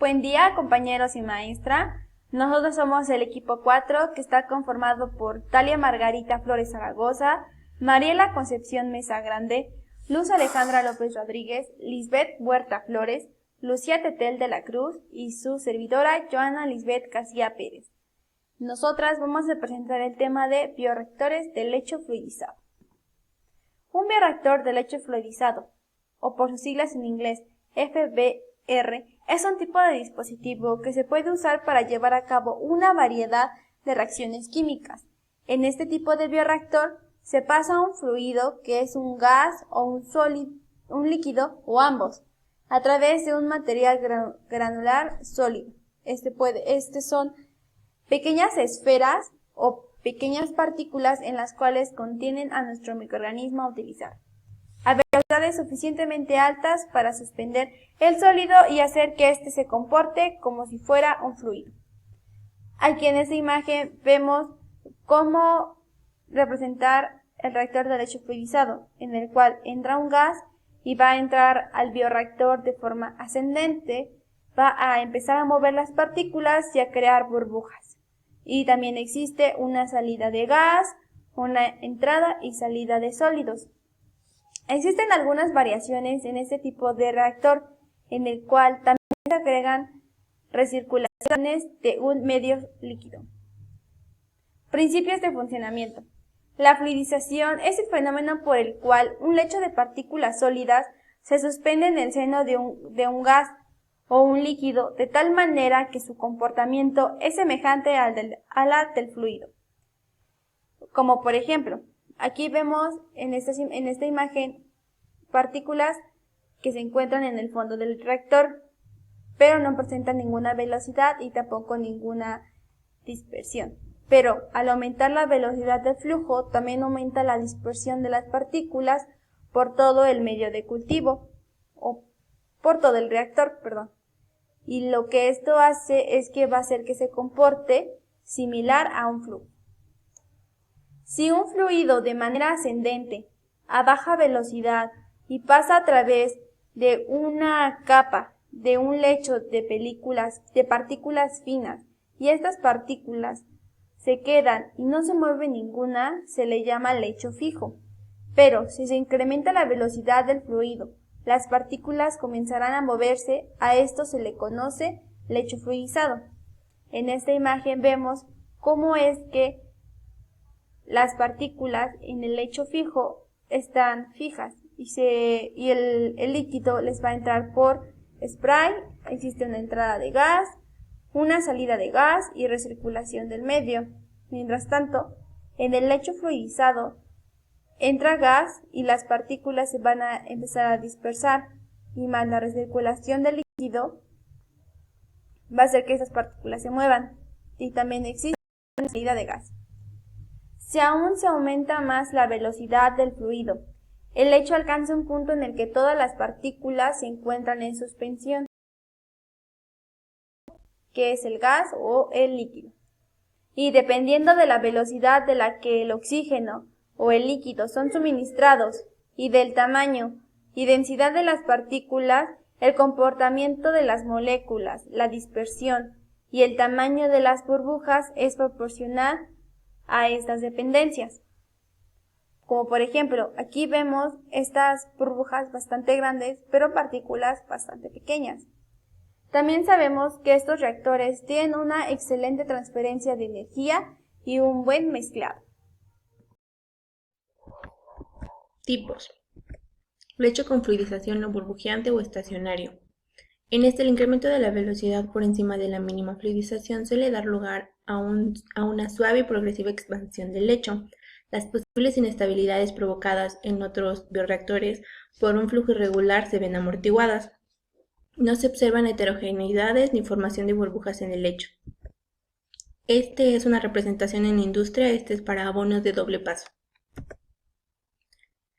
Buen día, compañeros y maestra. Nosotros somos el equipo 4, que está conformado por Talia Margarita Flores Zaragoza, Mariela Concepción Mesa Grande, Luz Alejandra López Rodríguez, Lisbeth Huerta Flores, Lucía Tetel de la Cruz y su servidora Joana Lisbeth García Pérez. Nosotras vamos a presentar el tema de bioreactores de lecho fluidizado. Un bioreactor de lecho fluidizado, o por sus siglas en inglés FBR, es un tipo de dispositivo que se puede usar para llevar a cabo una variedad de reacciones químicas. En este tipo de bioreactor se pasa un fluido, que es un gas o un sólido, un líquido o ambos, a través de un material granular sólido. Son pequeñas esferas o pequeñas partículas en las cuales contienen a nuestro microorganismo a utilizar, a velocidades suficientemente altas para suspender el sólido y hacer que éste se comporte como si fuera un fluido. Aquí en esta imagen vemos cómo representar el reactor de lecho fluidizado, en el cual entra un gas y va a entrar al bioreactor de forma ascendente, va a empezar a mover las partículas y a crear burbujas. Y también existe una salida de gas, una entrada y salida de sólidos. Existen algunas variaciones en este tipo de reactor, en el cual también se agregan recirculaciones de un medio líquido. Principios de funcionamiento. La fluidización es el fenómeno por el cual un lecho de partículas sólidas se suspende en el seno de un gas o un líquido de tal manera que su comportamiento es semejante al del fluido. Como por ejemplo, aquí vemos en esta imagen partículas que se encuentran en el fondo del reactor, pero no presentan ninguna velocidad y tampoco ninguna dispersión. Pero al aumentar la velocidad del flujo, también aumenta la dispersión de las partículas por todo el medio de cultivo, o por todo el reactor, perdón. Y lo que esto hace es que va a hacer que se comporte similar a un flujo. Si un fluido de manera ascendente, a baja velocidad, y pasa a través de una capa, de un lecho de partículas finas, y estas partículas se quedan y no se mueve ninguna, se le llama lecho fijo. Pero si se incrementa la velocidad del fluido, las partículas comenzarán a moverse, a esto se le conoce lecho fluidizado. En esta imagen vemos cómo es que las partículas en el lecho fijo están fijas y el líquido les va a entrar por spray. Existe una entrada de gas, una salida de gas y recirculación del medio. Mientras tanto, en el lecho fluidizado entra gas y las partículas se van a empezar a dispersar, y más la recirculación del líquido va a hacer que esas partículas se muevan, y también existe una salida de gas. Si aún se aumenta más la velocidad del fluido, el lecho alcanza un punto en el que todas las partículas se encuentran en suspensión, que es el gas o el líquido. Y dependiendo de la velocidad de la que el oxígeno o el líquido son suministrados y del tamaño y densidad de las partículas, el comportamiento de las moléculas, la dispersión y el tamaño de las burbujas es proporcional a estas dependencias. Como por ejemplo, aquí vemos estas burbujas bastante grandes, pero partículas bastante pequeñas. También sabemos que estos reactores tienen una excelente transferencia de energía y un buen mezclado. Tipos. Lecho con fluidización no burbujeante o estacionario. En este, el incremento de la velocidad por encima de la mínima fluidización suele dar lugar a una suave y progresiva expansión del lecho. Las posibles inestabilidades provocadas en otros bioreactores por un flujo irregular se ven amortiguadas. No se observan heterogeneidades ni formación de burbujas en el lecho. Este es una representación en industria, este es para abonos de doble paso.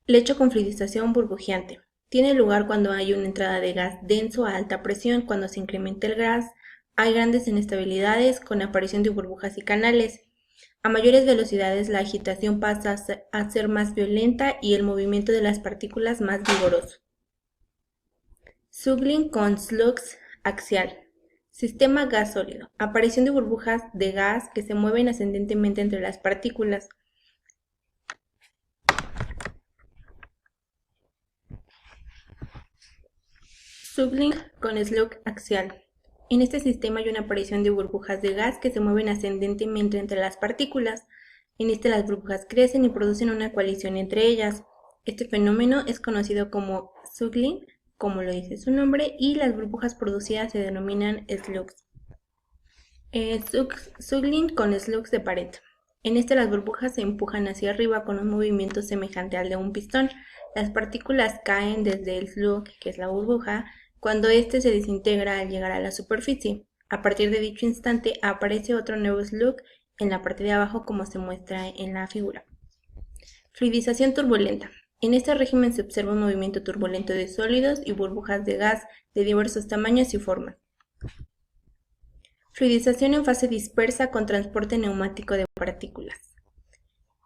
Lecho con fluidización burbujeante. Tiene lugar cuando hay una entrada de gas denso a alta presión. Cuando se incrementa el gas, hay grandes inestabilidades con aparición de burbujas y canales. A mayores velocidades, la agitación pasa a ser más violenta y el movimiento de las partículas más vigoroso. Suckling con slux axial. Sistema gas sólido. Aparición de burbujas de gas que se mueven ascendentemente entre las partículas. Sublink con slug axial. En este sistema hay una aparición de burbujas de gas que se mueven ascendentemente entre las partículas. En este las burbujas crecen y producen una coalición entre ellas. Este fenómeno es conocido como suckling, como lo dice su nombre, y las burbujas producidas se denominan slugs. Suckling con slugs de pared. En este las burbujas se empujan hacia arriba con un movimiento semejante al de un pistón. Las partículas caen desde el slug, que es la burbuja, cuando éste se desintegra al llegar a la superficie. A partir de dicho instante aparece otro nuevo slug en la parte de abajo, como se muestra en la figura. Fluidización turbulenta. En este régimen se observa un movimiento turbulento de sólidos y burbujas de gas de diversos tamaños y formas. Fluidización en fase dispersa con transporte neumático de partículas.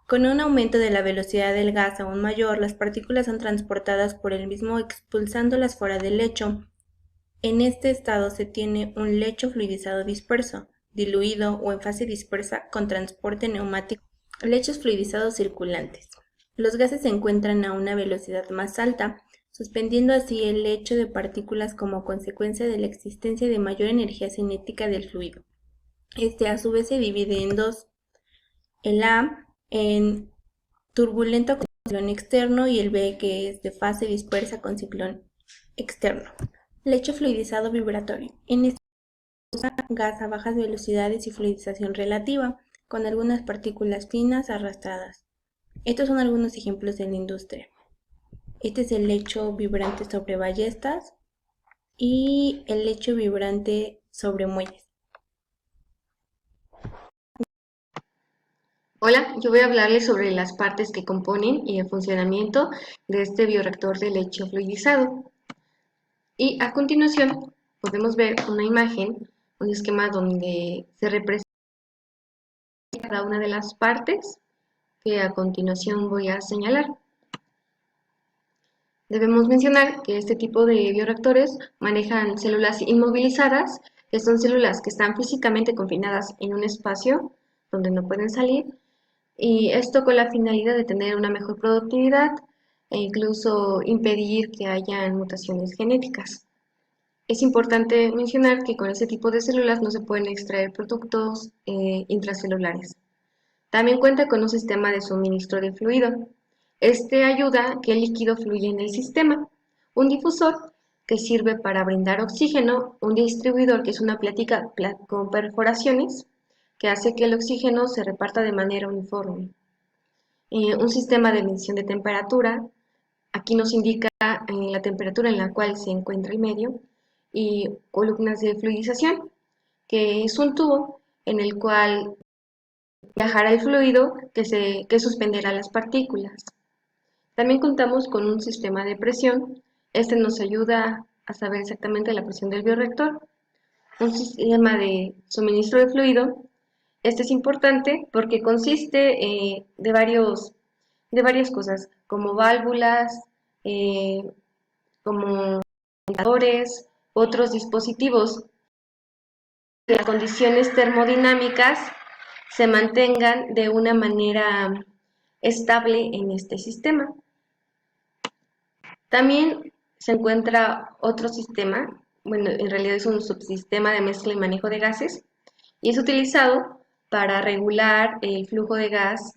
Con un aumento de la velocidad del gas aún mayor, las partículas son transportadas por el mismo expulsándolas fuera del lecho. En este estado se tiene un lecho fluidizado disperso, diluido o en fase dispersa con transporte neumático. Lechos fluidizados circulantes. Los gases se encuentran a una velocidad más alta, suspendiendo así el lecho de partículas como consecuencia de la existencia de mayor energía cinética del fluido. Este a su vez se divide en dos, el A en turbulento con ciclón externo y el B que es de fase dispersa con ciclón externo. Lecho fluidizado vibratorio. En este gas a bajas velocidades y fluidización relativa, con algunas partículas finas arrastradas. Estos son algunos ejemplos en la industria. Este es el lecho vibrante sobre ballestas y el lecho vibrante sobre muelles. Hola, yo voy a hablarles sobre las partes que componen y el funcionamiento de este bioreactor de lecho fluidizado. Y a continuación podemos ver una imagen, un esquema donde se representa cada una de las partes que a continuación voy a señalar. Debemos mencionar que este tipo de bioreactores manejan células inmovilizadas, que son células que están físicamente confinadas en un espacio donde no pueden salir, y esto con la finalidad de tener una mejor productividad e incluso impedir que hayan mutaciones genéticas. Es importante mencionar que con este tipo de células no se pueden extraer productos intracelulares. También cuenta con un sistema de suministro de fluido. Este ayuda a que el líquido fluya en el sistema. Un difusor que sirve para brindar oxígeno, un distribuidor que es una plática con perforaciones que hace que el oxígeno se reparta de manera uniforme. Un sistema de medición de temperatura, aquí nos indica la temperatura en la cual se encuentra el medio, y columnas de fluidización, que es un tubo en el cual viajará el fluido que suspenderá las partículas. También contamos con un sistema de presión. Este nos ayuda a saber exactamente la presión del bioreactor. Un sistema de suministro de fluido. Este es importante porque consiste de varias cosas, como válvulas, como ventiladores, otros dispositivos. Que las condiciones termodinámicas se mantengan de una manera estable en este sistema. También se encuentra otro sistema, bueno, en realidad es un subsistema de mezcla y manejo de gases, y es utilizado para regular el flujo de gas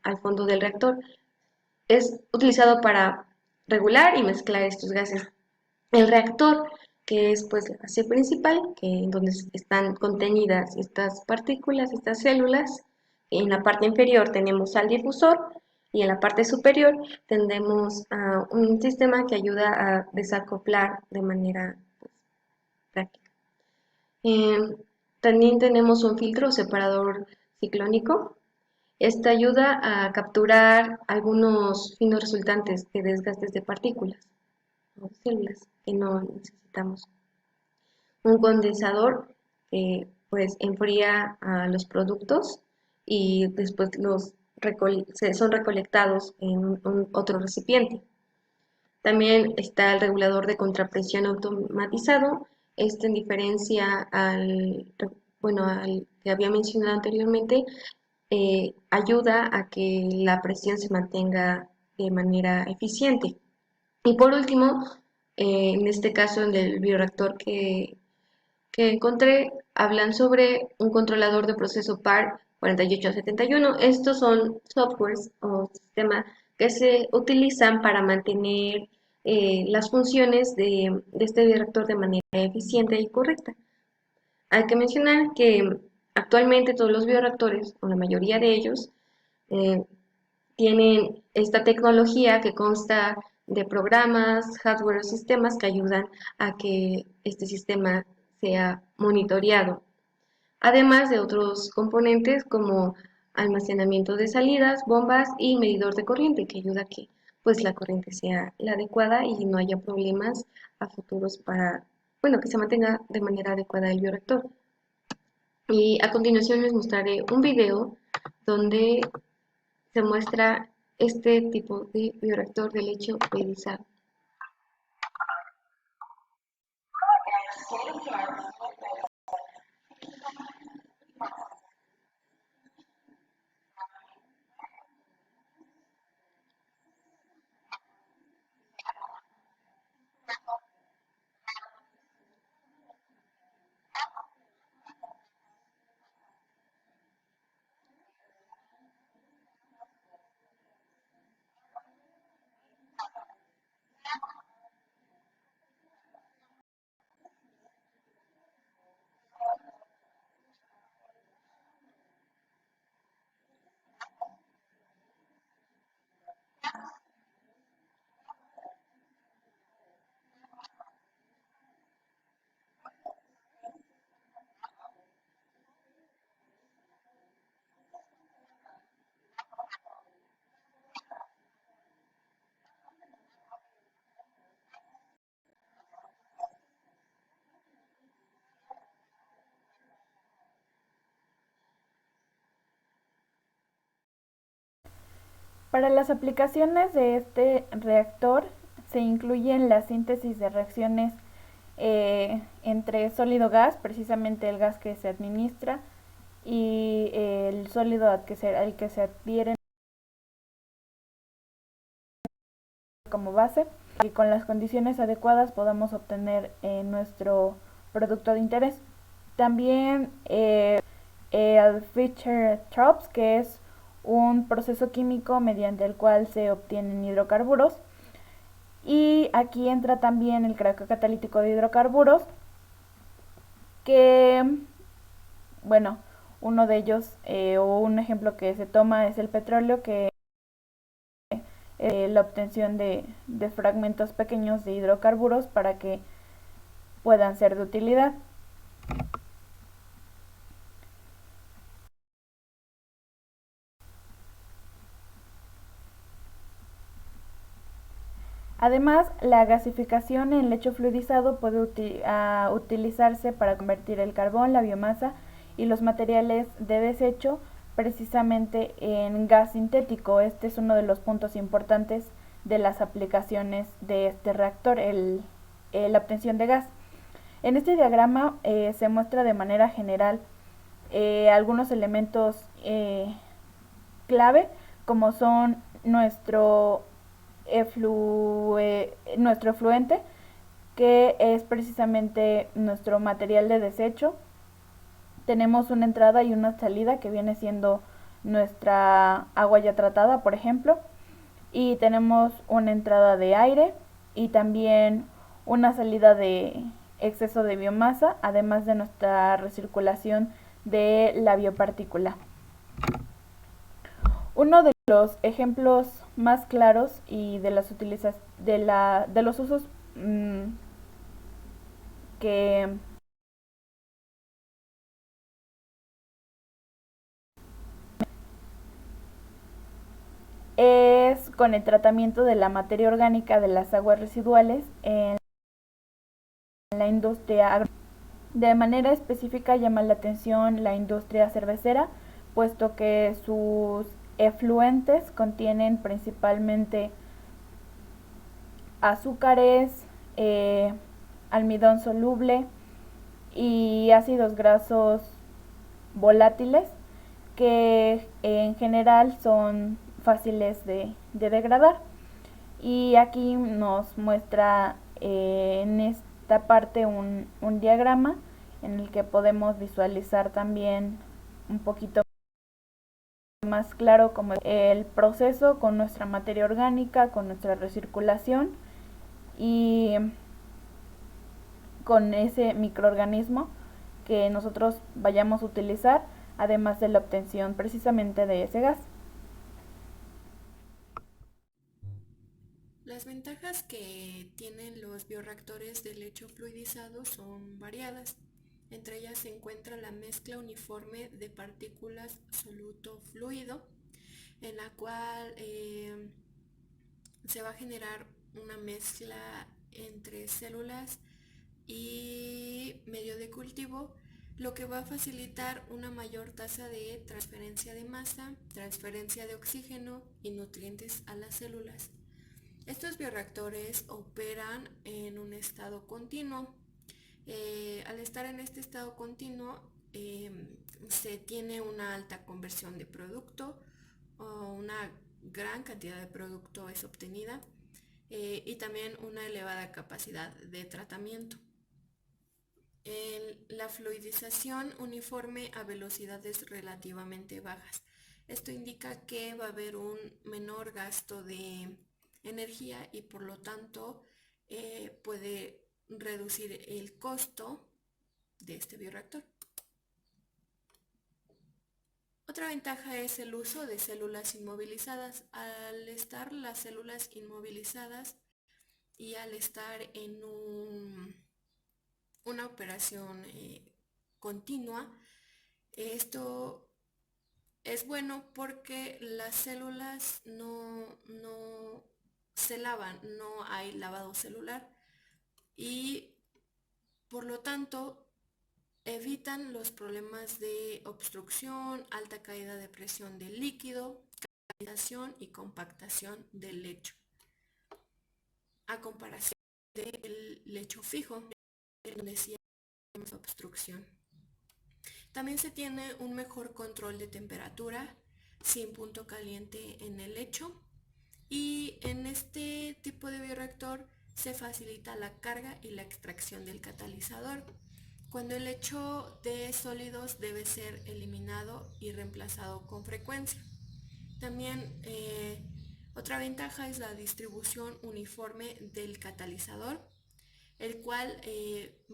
al fondo del reactor. Es utilizado para regular y mezclar estos gases. El reactor, que es pues la base principal, en donde están contenidas estas partículas, estas células. En la parte inferior tenemos al difusor y en la parte superior tendremos un sistema que ayuda a desacoplar de manera pues, práctica. También tenemos un filtro separador ciclónico. Esta ayuda a capturar algunos finos resultantes de desgastes de partículas o células que no necesitamos. Un condensador pues enfría a los productos y después son recolectados en otro recipiente. También está el regulador de contrapresión automatizado. en diferencia al que había mencionado anteriormente, ayuda a que la presión se mantenga de manera eficiente. Y por último, en este caso, en el bioreactor que encontré, hablan sobre un controlador de proceso PAR 4871. Estos son softwares o sistemas que se utilizan para mantener las funciones de este bioreactor de manera eficiente y correcta. Hay que mencionar que actualmente todos los bioreactores, o la mayoría de ellos, eh, tienen esta tecnología que consta de programas, hardware o sistemas que ayudan a que este sistema sea monitoreado, además de otros componentes como almacenamiento de salidas, bombas y medidor de corriente, que ayuda a que pues la corriente sea la adecuada y no haya problemas a futuros que se mantenga de manera adecuada el bioreactor. Y a continuación les mostraré un video donde se muestra este tipo de bioreactor de leche fluidizado. Para las aplicaciones de este reactor se incluyen la síntesis de reacciones entre sólido-gas, precisamente el gas que se administra, y el sólido al que se adhieren como base, y con las condiciones adecuadas podamos obtener nuestro producto de interés. También el Fischer-Tropsch, que es un proceso químico mediante el cual se obtienen hidrocarburos. Y aquí entra también el craqueo catalítico de hidrocarburos, que, bueno, uno de ellos o un ejemplo que se toma es el petróleo, que la obtención de fragmentos pequeños de hidrocarburos para que puedan ser de utilidad. Además, la gasificación en lecho fluidizado puede utilizarse para convertir el carbón, la biomasa y los materiales de desecho precisamente en gas sintético. Este es uno de los puntos importantes de las aplicaciones de este reactor, la obtención de gas. En este diagrama se muestra de manera general algunos elementos clave, como son nuestro efluente, que es precisamente nuestro material de desecho. Tenemos una entrada y una salida, que viene siendo nuestra agua ya tratada, por ejemplo, y tenemos una entrada de aire y también una salida de exceso de biomasa, además de nuestra recirculación de la biopartícula. Uno de los ejemplos más claros y de las de los usos que es con el tratamiento de la materia orgánica de las aguas residuales en la industria agropecuaria. De manera específica llama la atención la industria cervecera, puesto que sus efluentes contienen principalmente azúcares, almidón soluble, y ácidos grasos volátiles que en general son fáciles de degradar. Y aquí nos muestra en esta parte un diagrama en el que podemos visualizar también un poquito más claro como el proceso con nuestra materia orgánica, con nuestra recirculación y con ese microorganismo que nosotros vayamos a utilizar, además de la obtención precisamente de ese gas. Las ventajas que tienen los bioreactores de lecho fluidizado son variadas. Entre ellas se encuentra la mezcla uniforme de partículas soluto-fluido, en la cual se va a generar una mezcla entre células y medio de cultivo, lo que va a facilitar una mayor tasa de transferencia de masa, transferencia de oxígeno y nutrientes a las células. Estos bioreactores operan en un estado continuo. Al estar en este estado continuo, se tiene una alta conversión de producto, o una gran cantidad de producto es obtenida, y también una elevada capacidad de tratamiento. La fluidización uniforme a velocidades relativamente bajas. Esto indica que va a haber un menor gasto de energía y por lo tanto puede reducir el costo de este bioreactor. Otra ventaja es el uso de células inmovilizadas. Al estar las células inmovilizadas y al estar en una operación continua, esto es bueno porque las células no se lavan, no hay lavado celular y por lo tanto evitan los problemas de obstrucción, alta caída de presión del líquido, calcificación y compactación del lecho, a comparación del lecho fijo, donde sí hay obstrucción. También se tiene un mejor control de temperatura, sin punto caliente en el lecho, y en este tipo de bioreactor se facilita la carga y la extracción del catalizador, cuando el lecho de sólidos debe ser eliminado y reemplazado con frecuencia. También otra ventaja es la distribución uniforme del catalizador, el cual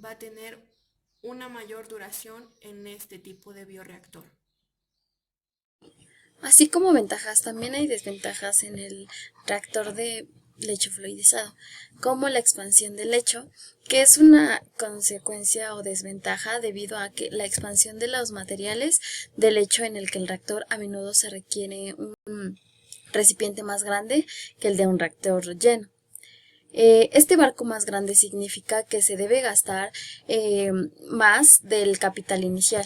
va a tener una mayor duración en este tipo de bioreactor. Así como ventajas, también hay desventajas en el reactor de lecho fluidizado, como la expansión del lecho, que es una consecuencia o desventaja debido a que la expansión de los materiales del lecho en el que el reactor a menudo se requiere un recipiente más grande que el de un reactor lleno. Este barco más grande significa que se debe gastar más del capital inicial.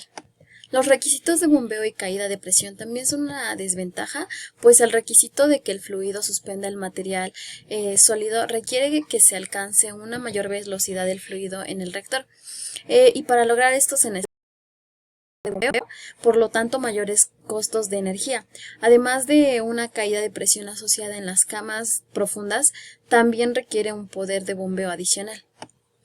Los requisitos de bombeo y caída de presión también son una desventaja, pues el requisito de que el fluido suspenda el material sólido requiere que se alcance una mayor velocidad del fluido en el reactor. Y para lograr esto se necesita de bombeo, por lo tanto mayores costos de energía. Además de una caída de presión asociada en las camas profundas, también requiere un poder de bombeo adicional.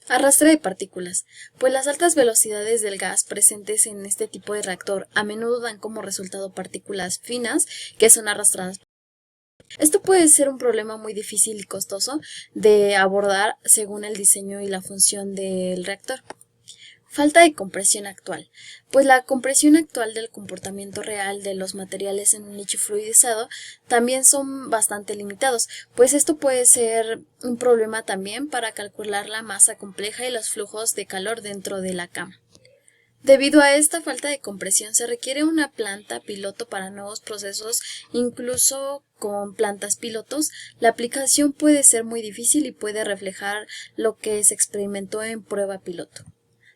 Arrastre de partículas, pues las altas velocidades del gas presentes en este tipo de reactor a menudo dan como resultado partículas finas que son arrastradas. Esto puede ser un problema muy difícil y costoso de abordar según el diseño y la función del reactor. Falta de compresión actual, pues la compresión actual del comportamiento real de los materiales en un lecho fluidizado también son bastante limitados, pues esto puede ser un problema también para calcular la masa compleja y los flujos de calor dentro de la cama. Debido a esta falta de compresión se requiere una planta piloto para nuevos procesos, incluso con plantas pilotos, la aplicación puede ser muy difícil y puede reflejar lo que se experimentó en prueba piloto.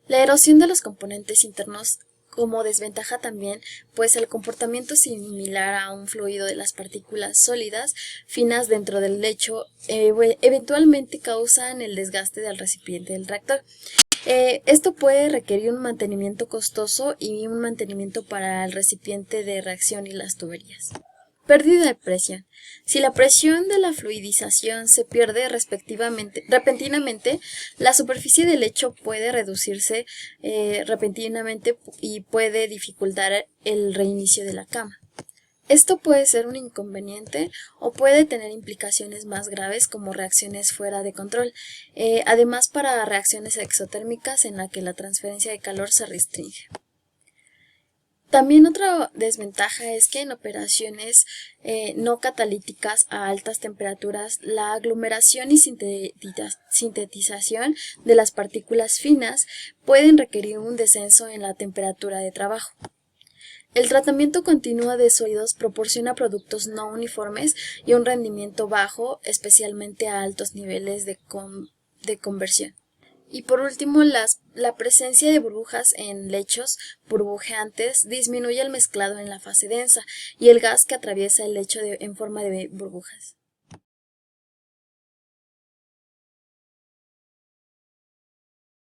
La erosión de los componentes internos como desventaja también, pues el comportamiento similar a un fluido de las partículas sólidas finas dentro del lecho eventualmente causan el desgaste del recipiente del reactor. Esto puede requerir un mantenimiento costoso y un mantenimiento para el recipiente de reacción y las tuberías. Pérdida de presión. Si la presión de la fluidización se pierde repentinamente, la superficie del lecho puede reducirse repentinamente y puede dificultar el reinicio de la cama. Esto puede ser un inconveniente o puede tener implicaciones más graves como reacciones fuera de control, además para reacciones exotérmicas en la que la transferencia de calor se restringe. También otra desventaja es que en operaciones no catalíticas a altas temperaturas, la aglomeración y sintetización de las partículas finas pueden requerir un descenso en la temperatura de trabajo. El tratamiento continuo de sólidos proporciona productos no uniformes y un rendimiento bajo, especialmente a altos niveles de conversión. Y por último, la presencia de burbujas en lechos burbujeantes disminuye el mezclado en la fase densa y el gas que atraviesa el lecho en forma de burbujas.